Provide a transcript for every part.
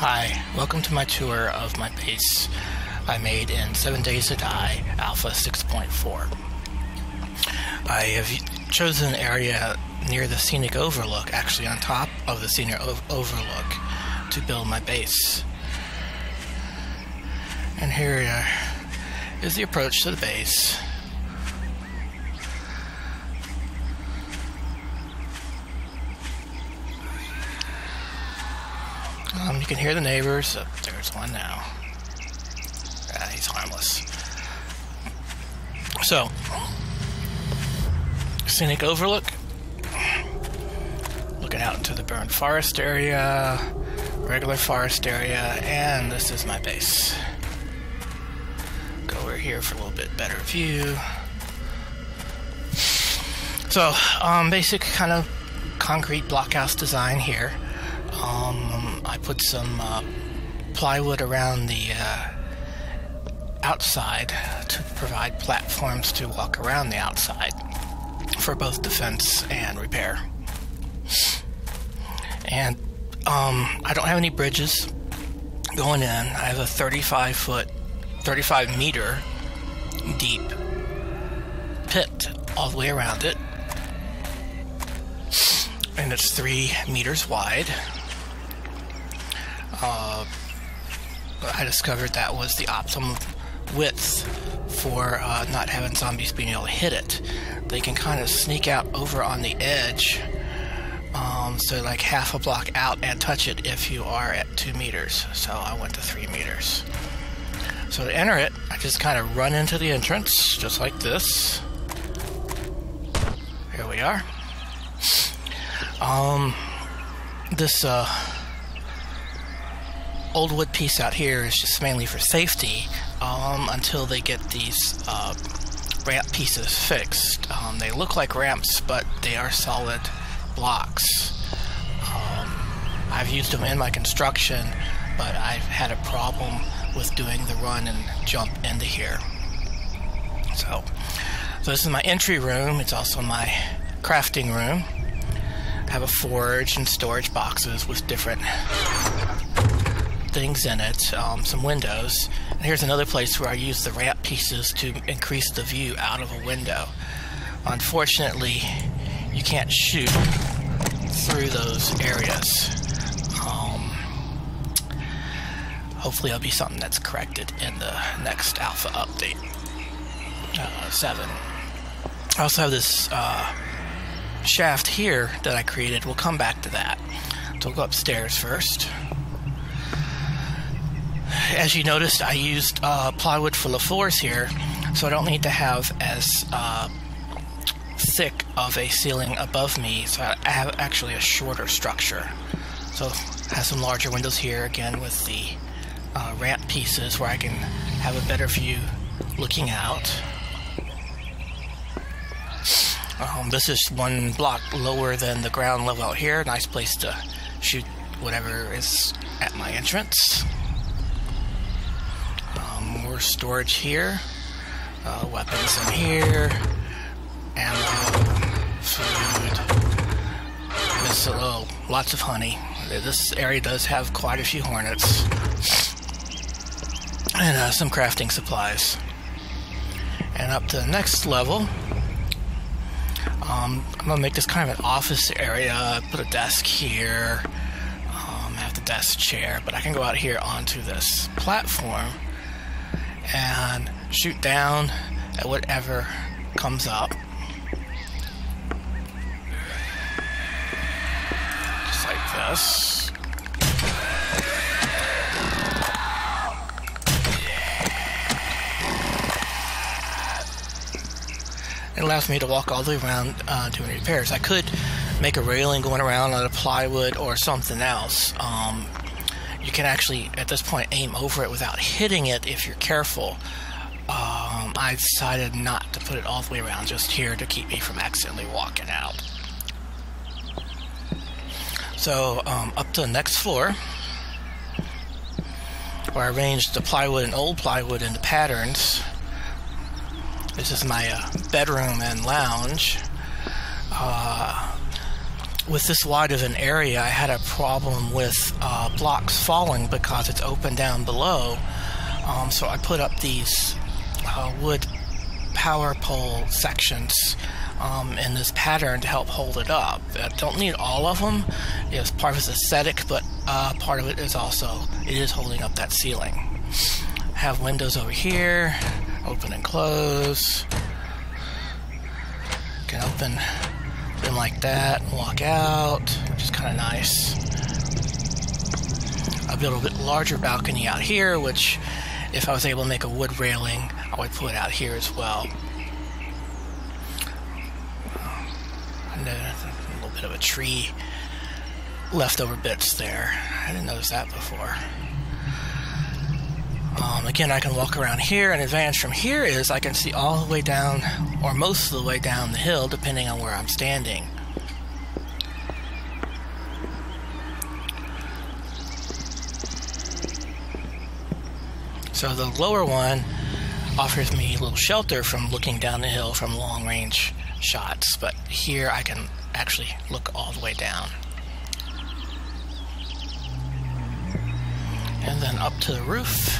Hi, welcome to my tour of my base I made in 7 Days to Die Alpha 6.4. I have chosen an area near the Scenic Overlook, actually on top of the Scenic Overlook, to build my base. And here is the approach to the base. You can hear the neighbors. Oh, there's one now. He's harmless. So, Scenic Overlook. Looking out into the burned forest area, regular forest area, and this is my base. Go over here for a little bit better view. So, basic kind of concrete blockhouse design here. I put some plywood around the outside to provide platforms to walk around the outside for both defense and repair. And I don't have any bridges going in. I have a 35 meter deep pit all the way around it, and it's 3 meters wide. I discovered that was the optimum width for not having zombies being able to hit it. They can kind of sneak out over on the edge, so like half a block out, and touch it if you are at 2 meters. So I went to 3 meters. So to enter it, I just kind of run into the entrance, just like this. Here we are. This old wood piece out here is just mainly for safety until they get these ramp pieces fixed. They look like ramps, but they are solid blocks. I've used them in my construction, but I've had a problem with doing the run and jump into here. So this is my entry room. It's also my crafting room. I have a forge and storage boxes with different things in it, some windows. And here's another place where I use the ramp pieces to increase the view out of a window. Unfortunately, you can't shoot through those areas. Hopefully it'll be something that's corrected in the next alpha update 7. I also have this shaft here that I created. We'll come back to that. So we'll go upstairs first. As you noticed, I used plywood for the floors here, so I don't need to have as thick of a ceiling above me, so I have actually a shorter structure. So I have some larger windows here, again with the ramp pieces where I can have a better view looking out. This is 1 block lower than the ground level out here. Nice place to shoot whatever is at my entrance. More storage here, weapons in here, ammo, food, missile, lots of honey. This area does have quite a few hornets, and some crafting supplies. And up to the next level, I'm going to make this kind of an office area. Put a desk here, have the desk chair, but I can go out here onto this platform and shoot down at whatever comes up. Just like this. It allows me to walk all the way around doing repairs. I could make a railing going around on a plywood or something else. You can actually, at this point, aim over it without hitting it if you're careful. I decided not to put it all the way around, just here to keep me from accidentally walking out. So, up to the next floor, where I arranged the plywood and old plywood into patterns. This is my bedroom and lounge. with this wide of an area, I had a problem with blocks falling because it's open down below. So I put up these wood power pole sections in this pattern to help hold it up. I don't need all of them. It's part of its aesthetic, but part of it is also, it is holding up that ceiling. I have windows over here, open and close. Can open them like that and walk out, which is kind of nice. I built a bit larger balcony out here, which if I was able to make a wood railing, I would put out here as well. And then a little bit of a tree, leftover bits there. I didn't notice that before. Again, I can walk around here, and the advantage from here is I can see all the way down, or most of the way down the hill, depending on where I'm standing. So the lower one offers me a little shelter from looking down the hill from long-range shots, but here I can actually look all the way down. And then up to the roof,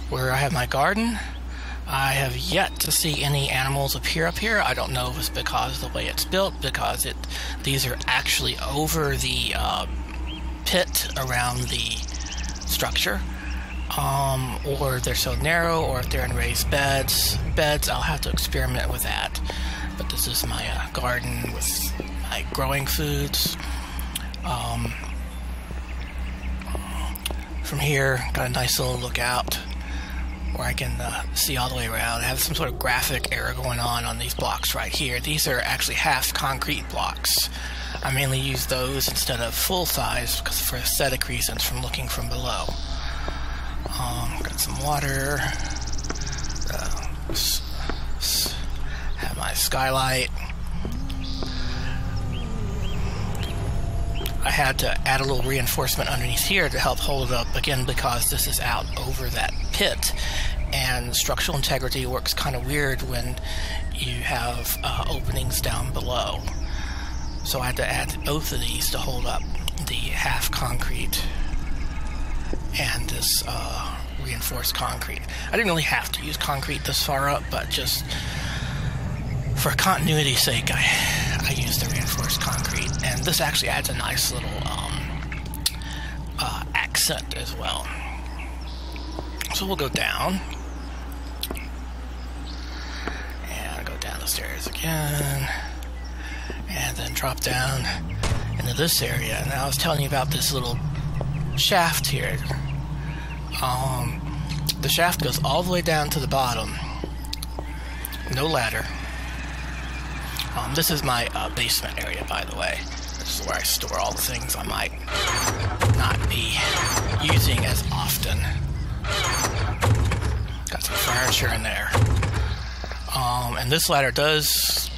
where I have my garden. I have yet to see any animals appear up here. I don't know if it's because of the way it's built, because these are actually over the pit around the structure, or they're so narrow, or if they're in raised beds, I'll have to experiment with that. But this is my garden with my growing foods. From here, got a nice little lookout where I can see all the way around. I have some sort of graphic error going on these blocks right here. These are actually half concrete blocks. I mainly use those instead of full size because for aesthetic reasons from looking from below. Got some water. Have my skylight. I had to add a little reinforcement underneath here to help hold it up, again because this is out over that pit, and structural integrity works kind of weird when you have openings down below. So I had to add both of these to hold up the half concrete and this reinforced concrete. I didn't really have to use concrete this far up, but just for continuity's sake, I used the reinforced concrete, and this actually adds a nice little accent as well. So we'll go down, and go down the stairs again, and then drop down into this area. And I was telling you about this little shaft here. The shaft goes all the way down to the bottom. No ladder. This is my basement area, by the way. This is where I store all the things I might not be using as often. Got some furniture in there. And this ladder goes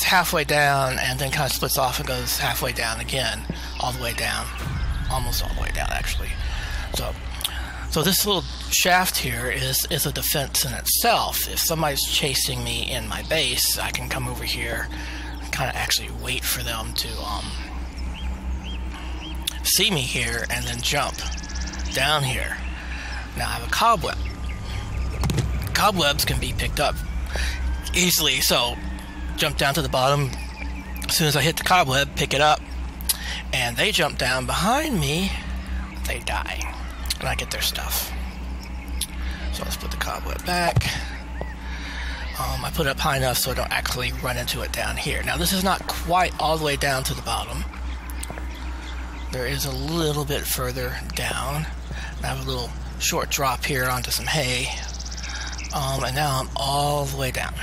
halfway down and then kind of splits off and goes halfway down again, all the way down, almost all the way down actually. So this little shaft here is a defense in itself. If somebody's chasing me in my base, I can come over here and kind of actually wait for them to see me here and then jump down here. Now I have a cobweb. Cobwebs can be picked up easily, so jump down to the bottom. As soon as I hit the cobweb, pick it up, and they jump down behind me, they die. And I get their stuff. So let's put the cobweb back. I put it up high enough so I don't actually run into it down here. Now this is not quite all the way down to the bottom. There is a little bit further down. I have a little short drop here onto some hay. And now I'm all the way down.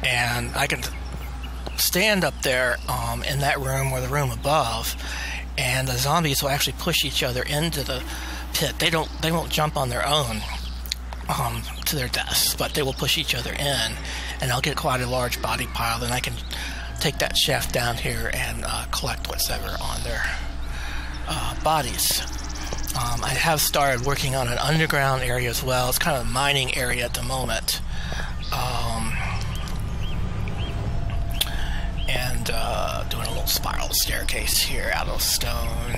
And I can stand up there in that room or the room above, and the zombies will actually push each other into the pit. They won't jump on their own to their deaths, but they will push each other in, and I'll get quite a large body pile. Then I can take that shaft down here and collect what's ever on their bodies. I have started working on an underground area as well. It's kind of a mining area at the moment. And doing a little spiral staircase here out of stone.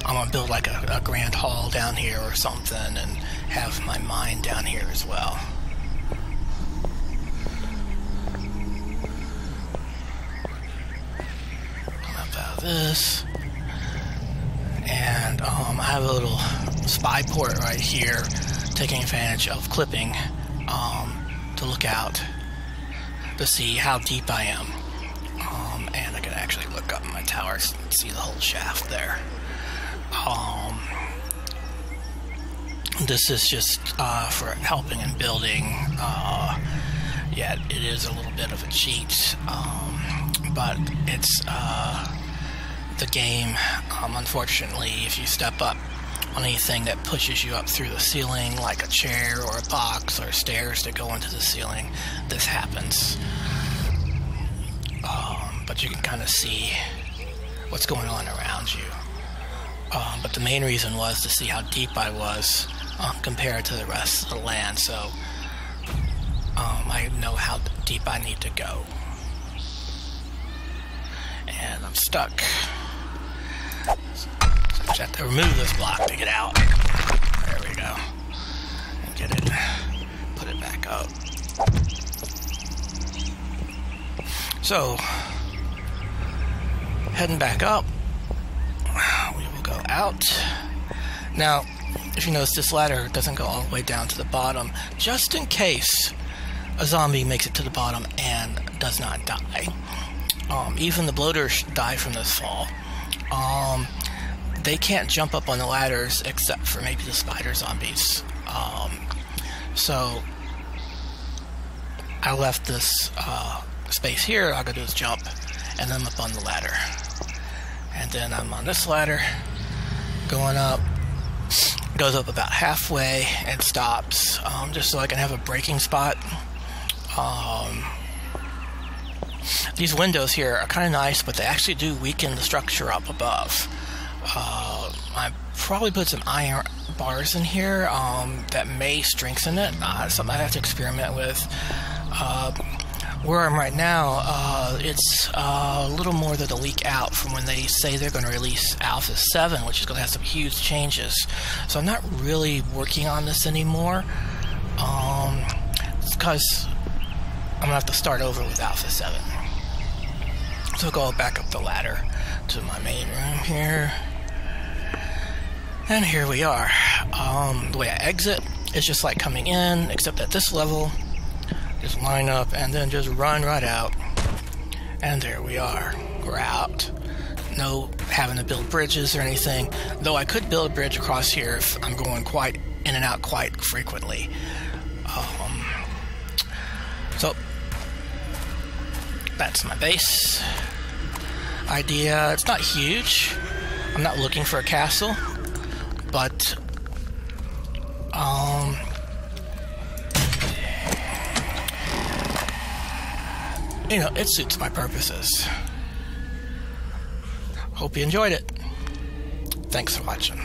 I'm going to build like a grand hall down here or something and have my mine down here as well. Come up out of this. And I have a little spy port right here, taking advantage of clipping to look out to see how deep I am. And I can actually look up my towers and see the whole shaft there. This is just for helping and building. Yeah, it is a little bit of a cheat, but it's the game. Unfortunately, if you step up on anything that pushes you up through the ceiling, like a chair or a box or stairs that go into the ceiling, this happens. But you can kind of see what's going on around you. But the main reason was to see how deep I was compared to the rest of the land, so I know how deep I need to go. And I'm stuck. So I just have to remove this block to get out. There we go. And get it, put it back up. So, heading back up, we will go out. Now, if you notice, this ladder doesn't go all the way down to the bottom, just in case a zombie makes it to the bottom and does not die. Even the bloaters die from this fall. They can't jump up on the ladders except for maybe the spider zombies. So I left this space here. All I gotta do is jump, and then I'm up on the ladder. And then I'm on this ladder, going up. Goes up about halfway and stops, just so I can have a braking spot. These windows here are kind of nice, but they actually do weaken the structure up above. I probably put some iron bars in here that may strengthen it. Something I have to experiment with. Where I'm right now, it's a little more than a week out from when they say they're going to release Alpha 7, which is going to have some huge changes. So I'm not really working on this anymore. It's because I'm going to have to start over with Alpha 7. So I'll go back up the ladder to my main room here. And here we are. The way I exit is just like coming in, except at this level, just line up and then just run right out. And there we are. We're out. No having to build bridges or anything. Though I could build a bridge across here if I'm going quite in and out quite frequently. So that's my base idea. It's not huge. I'm not looking for a castle, but you know, it suits my purposes. Hope you enjoyed it. Thanks for watching.